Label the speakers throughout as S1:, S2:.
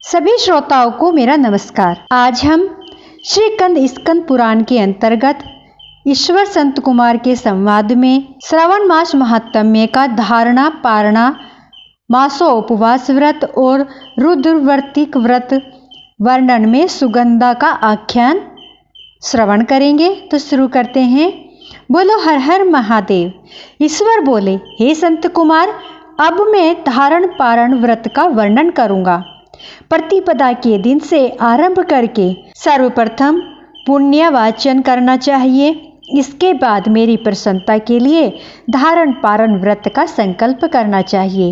S1: सभी श्रोताओं को मेरा नमस्कार। आज हम श्री कंद स्कंद पुराण के अंतर्गत ईश्वर संत कुमार के संवाद में श्रावण मास महात्म्य का धारणा, पारणा, मासो उपवास व्रत और रुद्रवर्तिक व्रत वर्णन में सुगंधा का आख्यान श्रवण करेंगे। तो शुरू करते हैं। बोलो हर हर महादेव। ईश्वर बोले, हे संत कुमार, अब मैं धारण पारण व्रत का वर्णन करूंगा। प्रतिपदा के दिन से आरंभ करके सर्वप्रथम पुण्य वाचन करना चाहिए। इसके बाद मेरी प्रसन्नता के लिए धारण पारण व्रत का संकल्प करना चाहिए।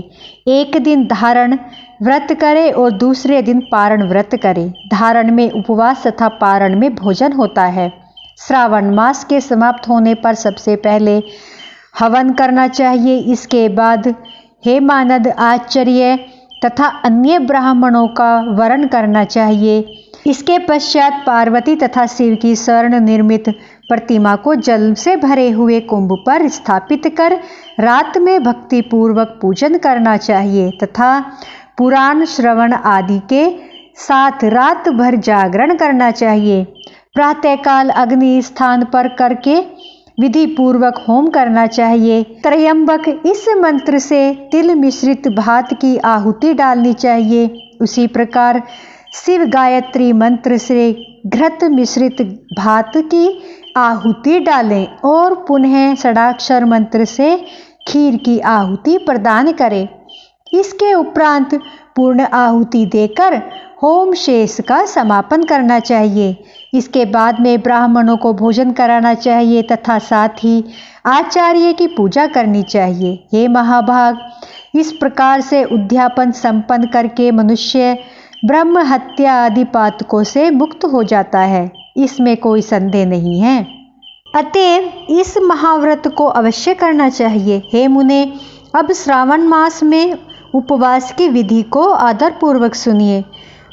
S1: एक दिन धारण व्रत करे और दूसरे दिन पारण व्रत करे। धारण में उपवास तथा पारण में भोजन होता है। श्रावण मास के समाप्त होने पर सबसे पहले हवन करना चाहिए। इसके बाद हेमानद, आचार्य तथा अन्य ब्राह्मणों का वरण करना चाहिए। इसके पश्चात पार्वती तथा शिव की स्वर्ण निर्मित प्रतिमा को जल से भरे हुए कुंभ पर स्थापित कर रात में भक्ति पूर्वक पूजन करना चाहिए तथा पुराण श्रवण आदि के साथ रात भर जागरण करना चाहिए। प्रातःकाल अग्नि स्थान पर करके विधि पूर्वक होम करना चाहिए। त्रयंबक इस मंत्र से तिल मिश्रित भात की आहुति डालनी चाहिए। उसी प्रकार शिव गायत्री मंत्र से घृत मिश्रित भात की आहुति डालें और पुनः षडाक्षर मंत्र से खीर की आहुति प्रदान करें। इसके उपरांत पूर्ण आहुति देकर होम शेष का समापन करना चाहिए। इसके बाद में ब्राह्मणों को भोजन कराना चाहिए तथा साथ ही आचार्य की पूजा करनी चाहिए। हे महाभाग, इस प्रकार से उद्यापन संपन्न करके मनुष्य ब्रह्म हत्या आदि पातकों से मुक्त हो जाता है। इसमें कोई संदेह नहीं है। अतएव इस महाव्रत को अवश्य करना चाहिए। हे मुने, अब श्रावण मास में उपवास की विधि को आदर पूर्वक सुनिए।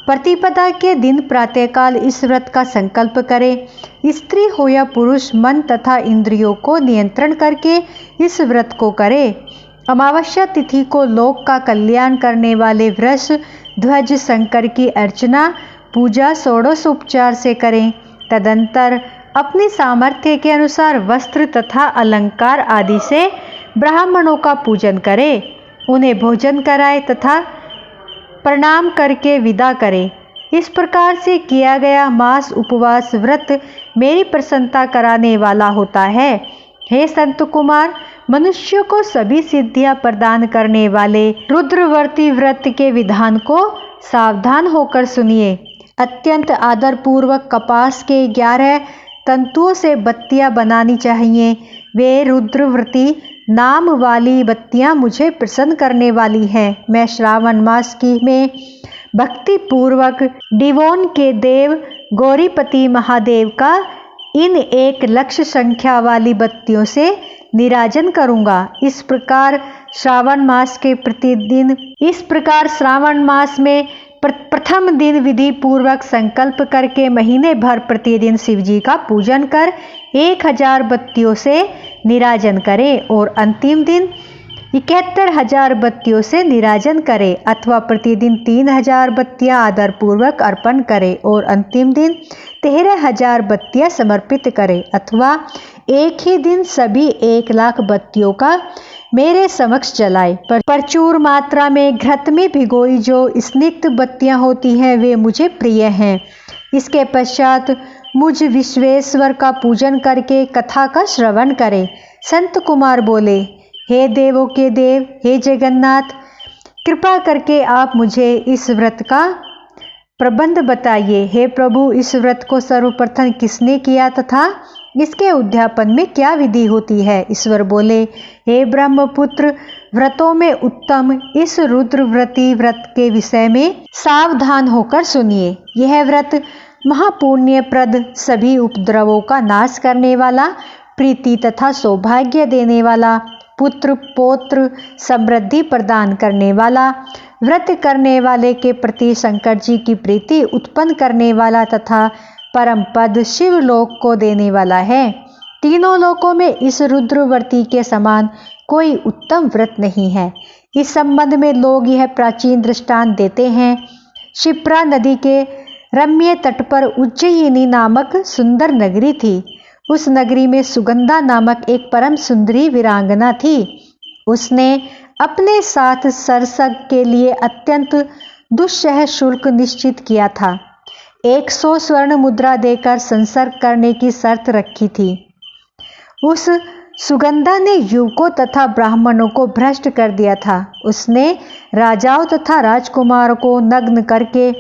S1: प्रतिपदा के दिन प्रातःकाल इस व्रत का संकल्प करें। स्त्री हो या पुरुष मन तथा इंद्रियों को नियंत्रण करके इस व्रत को करें। अमावस्या तिथि को लोक का कल्याण करने वाले वृष ध्वज शंकर की अर्चना पूजा षोडशोपचार से करें। तदंतर अपनी सामर्थ्य के अनुसार वस्त्र तथा अलंकार आदि से ब्राह्मणों का पूजन करें। उन्हें भोजन कराए तथा प्रणाम करके विदा करें। इस प्रकार से किया गया मास उपवास व्रत मेरी प्रसन्नता कराने वाला होता है। हे संत कुमार, मनुष्य को सभी सिद्धियां प्रदान करने वाले रुद्रवर्ती व्रत के विधान को सावधान होकर सुनिए। अत्यंत आदर पूर्वक कपास के 11 तंतुओं से बत्तियां बनानी चाहिए। वे रुद्रव्रती नाम वाली बत्तियां मुझे प्रसन्न करने वाली हैं। मैं श्रावण मास की में भक्ति पूर्वक डिवोन के देव गौरीपति महादेव का इन 1,00,000 संख्या वाली बत्तियों से निराजन करूंगा। इस प्रकार श्रावण मास में प्रथम दिन विधि पूर्वक संकल्प करके महीने भर प्रतिदिन शिवजी का पूजन कर 1000 बत्तियों से निराजन करें और अंतिम दिन 71,000 बत्तियों से निराजन करें अथवा प्रतिदिन 3,000 बत्तियां आदर पूर्वक अर्पण करें और अंतिम दिन 13,000 बत्तियां समर्पित करें अथवा एक ही दिन सभी 1,00,000 बत्तियों का मेरे समक्ष जलाए। प्रचुर मात्रा में घृत में भिगोई जो स्निग्ध बत्तियां होती हैं वे मुझे प्रिय हैं। इसके पश्चात मुझ विश्वेश्वर का पूजन करके कथा का श्रवण करें। संत कुमार बोले, हे देवों के देव, हे जगन्नाथ, कृपा करके आप मुझे इस व्रत का प्रबंध बताइए। हे प्रभु, इस व्रत को सर्वप्रथम किसने किया तथा इसके उद्यापन में क्या विधि होती है? ईश्वर बोले, हे ब्रह्मपुत्र, व्रतों में उत्तम इस रुद्रव्रती व्रत के विषय में सावधान होकर सुनिए। यह व्रत महापुण्यप्रद, सभी उपद्रवों का नाश करने वाला, प्रीति तथा सौभाग्य देने वाला, पुत्र पौत्र समृद्धि प्रदान करने वाला, व्रत करने वाले के प्रति शंकर जी की प्रीति उत्पन्न करने वाला तथा परम पद शिवलोक को देने वाला है। तीनों लोकों में इस रुद्रवर्ती के समान कोई उत्तम व्रत नहीं है। इस संबंध में लोग यह प्राचीन दृष्टांत देते हैं। क्षिप्रा नदी के रम्य तट पर उज्जयिनी नामक सुंदर नगरी थी। उस नगरी में सुगंधा नामक एक परम सुंदरी वीरांगना थी। उसने अपने साथ सरसग के लिए अत्यंत दुस्सह शुल्क निश्चित किया था। 100 स्वर्ण मुद्रा देकर संसर्ग करने की शर्त रखी थी। उस सुगंधा ने युवकों तथा ब्राह्मणों को भ्रष्ट कर दिया था। उसने राजाओं तथा राजकुमारों को नग्न करके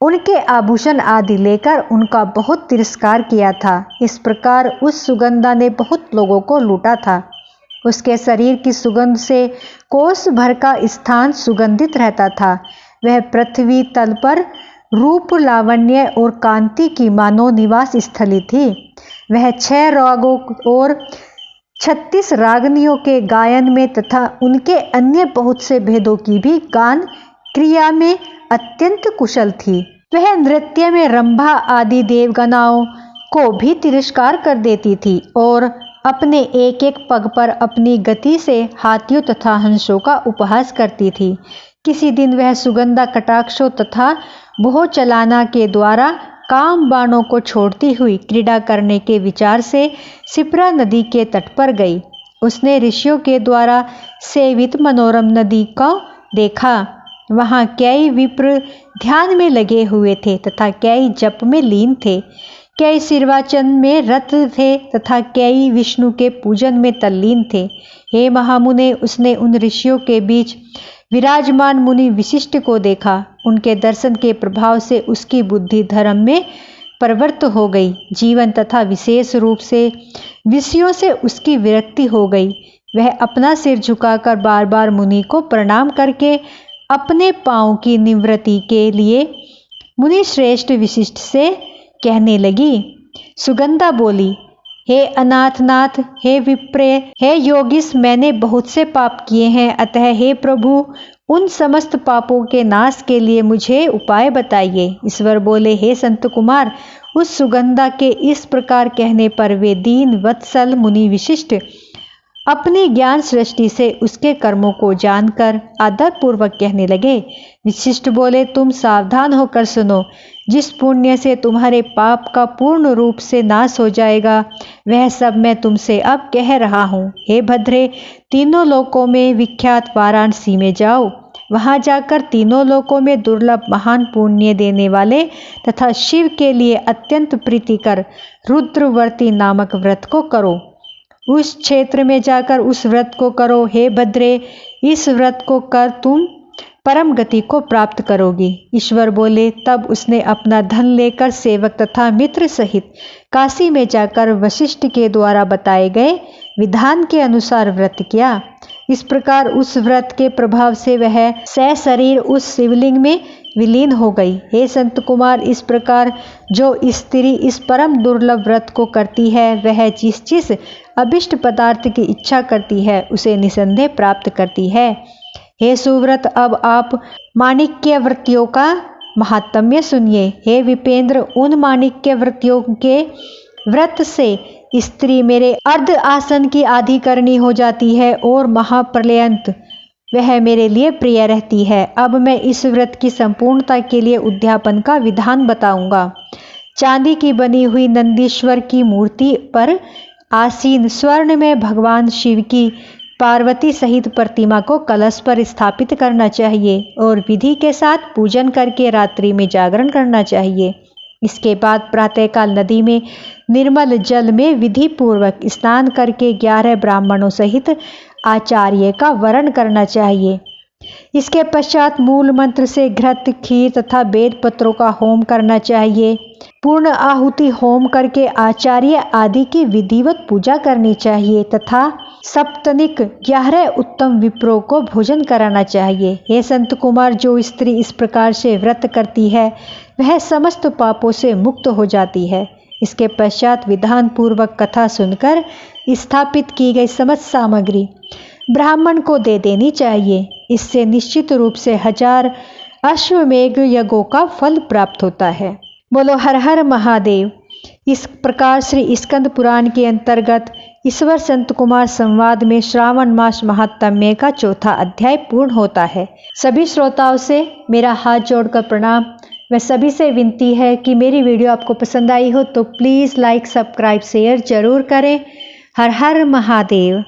S1: उनके आभूषण आदि लेकर उनका बहुत तिरस्कार किया था। इस प्रकार उस सुगंधा ने बहुत लोगों को लूटा था। उसके शरीर की सुगंध से कोस भर का स्थान सुगंधित रहता था। वह पृथ्वी तल पर रूप, लावण्य और कांति की मानो निवास स्थली थी। वह 6 रागों और 36 रागनियों के गायन में तथा उनके अन्य बहुत से भेदों की भी गान क्रिया में अत्यंत कुशल थी। वह नृत्य में रंभा आदि देवगणाओं को भी तिरस्कार कर देती थी और अपने एक एक पग पर अपनी गति से हाथियों तथा हंसों का उपहास करती थी। किसी दिन वह सुगंधा कटाक्षों तथा भोह चलाना के द्वारा काम बाणों को छोड़ती हुई क्रीड़ा करने के विचार से क्षिप्रा नदी के तट पर गई। उसने ऋषियों के द्वारा सेवित मनोरम नदी को देखा। वहाँ कई विप्र ध्यान में लगे हुए थे तथा कई जप में लीन थे। कई सिरवाचन में रत थे तथा कई विष्णु के पूजन में तल्लीन थे। हे महामुने, उसने उन ऋषियों के बीच विराजमान मुनि विशिष्ट को देखा। उनके दर्शन के प्रभाव से उसकी बुद्धि धर्म में प्रवृत्त हो गई। जीवन तथा विशेष रूप से विषयों से उसकी विरक्ति हो गई। वह अपना सिर झुकाकर बार बार मुनि को प्रणाम करके अपने पांव की निवृत्ति के लिए मुनि श्रेष्ठ विशिष्ट से कहने लगी। सुगंधा बोली, हे अनाथनाथ, हे विप्रे, हे योगीश, मैंने बहुत से पाप किए हैं। अतः हे प्रभु, उन समस्त पापों के नाश के लिए मुझे उपाय बताइए। ईश्वर बोले, हे संत कुमार, उस सुगंधा के इस प्रकार कहने पर वे दीन वत्सल मुनि विशिष्ट अपनी ज्ञान सृष्टि से उसके कर्मों को जानकर आदर पूर्वक कहने लगे। विशिष्ट बोले, तुम सावधान होकर सुनो। जिस पुण्य से तुम्हारे पाप का पूर्ण रूप से नाश हो जाएगा, वह सब मैं तुमसे अब कह रहा हूँ। हे भद्रे, तीनों लोकों में विख्यात वाराणसी में जाओ। वहाँ जाकर तीनों लोकों में दुर्लभ महान पुण्य देने वाले तथा शिव के लिए अत्यंत प्रीतिकर रुद्रवर्ती नामक व्रत को करो। उस क्षेत्र में जाकर उस व्रत को करो। हे भद्रे, इस व्रत को कर तुम परम गति को प्राप्त करोगी। ईश्वर बोले, तब उसने अपना धन लेकर सेवक तथा मित्र सहित काशी में जाकर वशिष्ठ के द्वारा बताए गए विधान के अनुसार व्रत किया। इस प्रकार उस व्रत के प्रभाव से वह सशरीर उस शिवलिंग में विलीन हो गई। हे संत कुमार, इस प्रकार जो स्त्री इस परम दुर्लभ व्रत को करती है, वह जिस अभिष्ट पदार्थ की इच्छा करती है उसे निसंदेह प्राप्त करती है। हे सुव्रत, अब आप माणिक्य व्रतियों का महात्म्य सुनिए। हे विपेंद्र, उन माणिक्य व्रतियों के व्रत से स्त्री मेरे अर्ध आसन की अधिकरणी हो जाती है और महाप्रलयंत वह मेरे लिए प्रिय रहती है। अब मैं इस व्रत की संपूर्णता के लिए उद्यापन का विधान बताऊंगा। चांदी की बनी हुई नंदीश्वर की मूर्ति पर आसीन स्वर्ण में भगवान शिव की पार्वती सहित प्रतिमा को कलश पर स्थापित करना चाहिए और विधि के साथ पूजन करके रात्रि में जागरण करना चाहिए। इसके बाद प्रातःकाल नदी में निर्मल जल में विधि पूर्वक स्नान करके 11 ब्राह्मणों सहित आचार्य का वरण करना चाहिए। इसके पश्चात मूल मंत्र से घृत, खीर तथा बेद पत्रों का होम करना चाहिए। पूर्ण आहुति होम करके आचार्य आदि की विधिवत पूजा करनी चाहिए तथा सप्तनिक 11 उत्तम विप्रों को भोजन कराना चाहिए। हे संत कुमार, जो स्त्री इस प्रकार से व्रत करती है वह समस्त पापों से मुक्त हो जाती है। इसके पश्चात विधान पूर्वक कथा सुनकर स्थापित की गई समस्त सामग्री ब्राह्मण को दे देनी चाहिए। इससे निश्चित रूप से 1000 अश्वमेघ यज्ञों का फल प्राप्त होता है। बोलो हर हर महादेव। इस प्रकार श्री स्कंद पुराण के अंतर्गत ईश्वर संत कुमार संवाद में श्रावण मास महात्म्य का चौथा अध्याय पूर्ण होता है। सभी श्रोताओं से मेरा हाथ जोड़कर प्रणाम। मैं सभी से विनती है कि मेरी वीडियो आपको पसंद आई हो तो प्लीज़ लाइक, सब्सक्राइब, शेयर जरूर करें। हर हर महादेव।